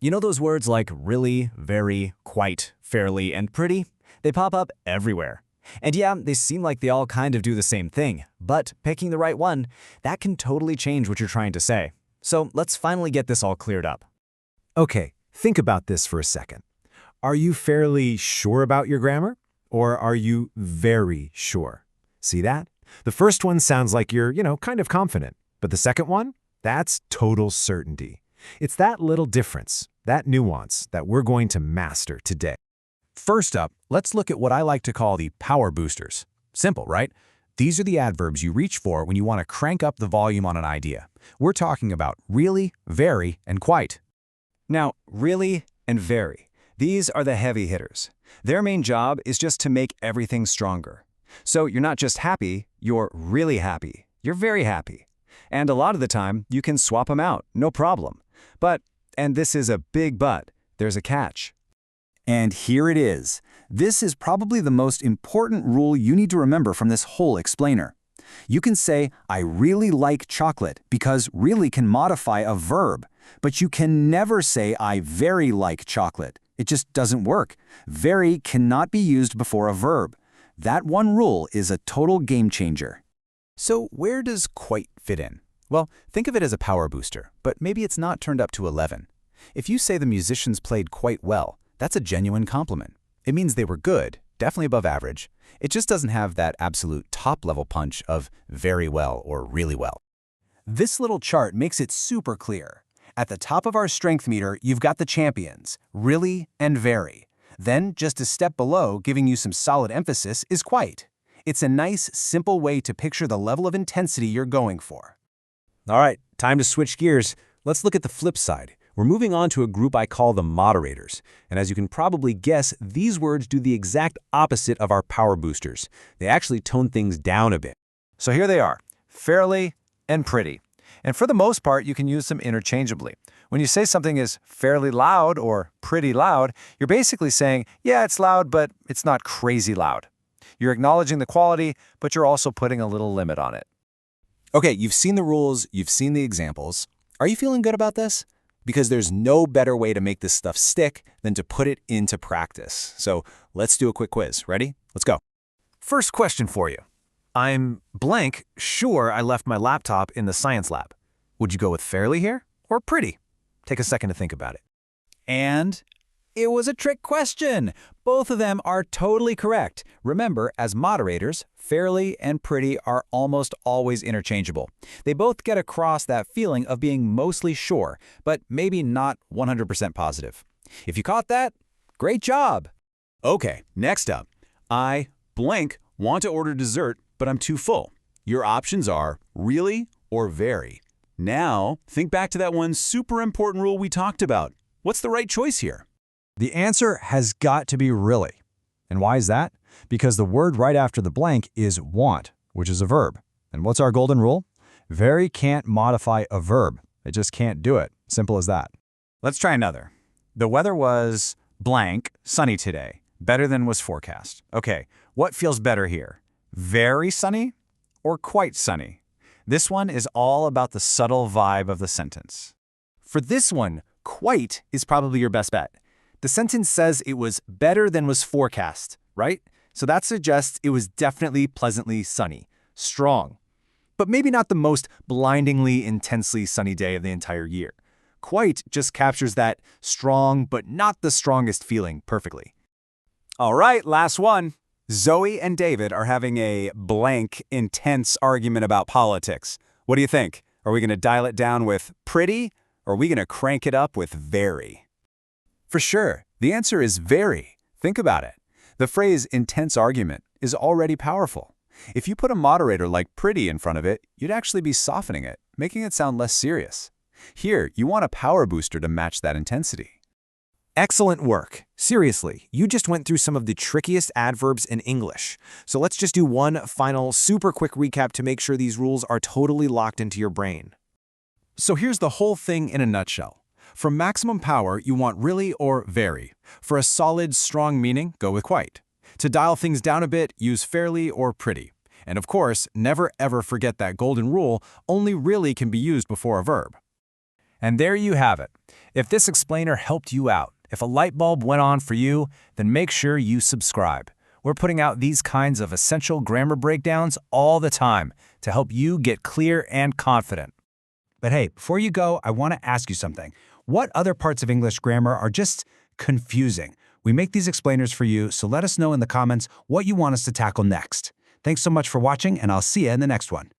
You know those words like really, very, quite, fairly, and pretty? They pop up everywhere. And yeah, they seem like they all kind of do the same thing, but picking the right one, that can totally change what you're trying to say. So let's finally get this all cleared up. Okay, think about this for a second. Are you fairly sure about your grammar? Or are you very sure? See that? The first one sounds like you're, kind of confident. But the second one? That's total certainty. It's that little difference, that nuance, that we're going to master today. First up, let's look at what I like to call the power boosters. Simple, right? These are the adverbs you reach for when you want to crank up the volume on an idea. We're talking about really, very, and quite. Now, really and very. These are the heavy hitters. Their main job is just to make everything stronger. So you're not just happy, you're really happy. You're very happy. And a lot of the time, you can swap them out, no problem. But, and this is a big but, there's a catch. And here it is. This is probably the most important rule you need to remember from this whole explainer. You can say, I really like chocolate, because really can modify a verb. But you can never say, I very like chocolate. It just doesn't work. Very cannot be used before a verb. That one rule is a total game changer. So where does quite fit in? Well, think of it as a power booster, but maybe it's not turned up to 11. If you say the musicians played quite well, that's a genuine compliment. It means they were good, definitely above average. It just doesn't have that absolute top-level punch of very well or really well. This little chart makes it super clear. At the top of our strength meter, you've got the champions, really and very. Then, just a step below, giving you some solid emphasis, is quite. It's a nice, simple way to picture the level of intensity you're going for. All right, time to switch gears. Let's look at the flip side. We're moving on to a group I call the moderators. And as you can probably guess, these words do the exact opposite of our power boosters. They actually tone things down a bit. So here they are, fairly and pretty. And for the most part, you can use them interchangeably. When you say something is fairly loud or pretty loud, you're basically saying, yeah, it's loud, but it's not crazy loud. You're acknowledging the quality, but you're also putting a little limit on it. Okay, you've seen the rules, you've seen the examples. Are you feeling good about this? Because there's no better way to make this stuff stick than to put it into practice. So let's do a quick quiz. Ready? Let's go. First question for you. I'm blank sure I left my laptop in the science lab. Would you go with fairly here or pretty? Take a second to think about it. And it was a trick question. Both of them are totally correct. Remember, as moderators, fairly and pretty are almost always interchangeable. They both get across that feeling of being mostly sure, but maybe not 100% positive. If you caught that, great job. Okay, next up. I blank want to order dessert, but I'm too full. Your options are really or very. Now, think back to that one super important rule we talked about. What's the right choice here? The answer has got to be really. And why is that? Because the word right after the blank is want, which is a verb. And what's our golden rule? Very can't modify a verb. It just can't do it. Simple as that. Let's try another. The weather was blank, sunny today. Better than was forecast. Okay, what feels better here? Very sunny or quite sunny? This one is all about the subtle vibe of the sentence. For this one, quite is probably your best bet. The sentence says it was better than was forecast, right? So that suggests it was definitely pleasantly sunny, strong. But maybe not the most blindingly, intensely sunny day of the entire year. Quite just captures that strong but not the strongest feeling perfectly. All right, last one. Zoe and David are having a blank, intense argument about politics. What do you think? Are we going to dial it down with pretty, or are we going to crank it up with very? For sure, the answer is very. Think about it. The phrase intense argument is already powerful. If you put a moderator like pretty in front of it, you'd actually be softening it, making it sound less serious. Here, you want a power booster to match that intensity. Excellent work. Seriously, you just went through some of the trickiest adverbs in English. So let's just do one final super quick recap to make sure these rules are totally locked into your brain. So here's the whole thing in a nutshell. For maximum power, you want really or very. For a solid, strong meaning, go with quite. To dial things down a bit, use fairly or pretty. And of course, never ever forget that golden rule, only really can be used before a verb. And there you have it. If this explainer helped you out, if a light bulb went on for you, then make sure you subscribe. We're putting out these kinds of essential grammar breakdowns all the time to help you get clear and confident. But hey, before you go, I want to ask you something. What other parts of English grammar are just confusing? We make these explainers for you, so let us know in the comments what you want us to tackle next. Thanks so much for watching, and I'll see you in the next one.